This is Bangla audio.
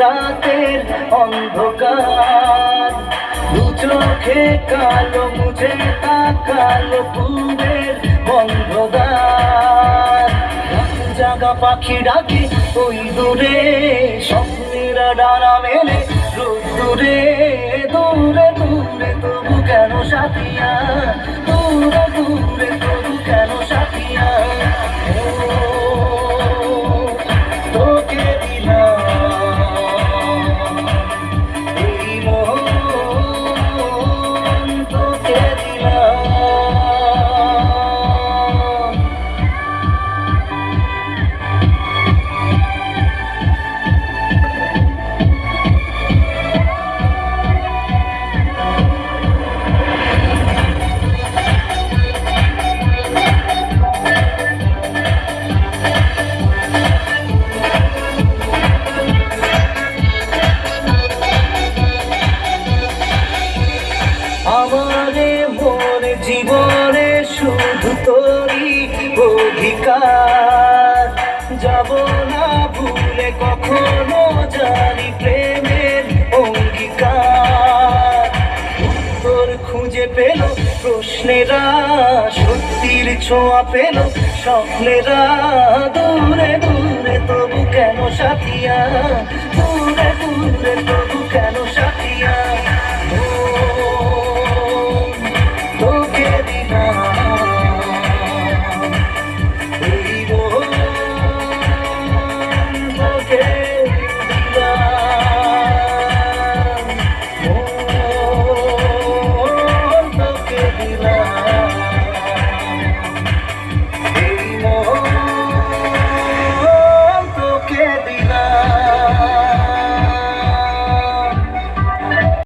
রাতের অন্ধকার, দু চোখে কালো মুঝে তাকালো পূবের বন্ধদ্বার। জাগা পাখি ডাকে ওই দূরে, স্বপ্নেরা ডানা মেলে দূরে দূরে দূরে, তবু কেন সাথিয়া, দূরে দূরে তবু কেন সাথিয়া। তোকে দিলাম এই মন, তোকে দিলাম। আমারে মোর জীবনে শুধু তোরই অধিকার, যাব না ভুলে কখনো জানি প্রেমের অঙ্গীকার। উত্তর খুঁজে পেল প্রশ্নেরা, সত্যির ছোঁয়া পেল স্বপ্নেরা, দূরে দূরে তবু কেন সাথিয়া, দূরে দূরে তবু কেন সাথিয়া।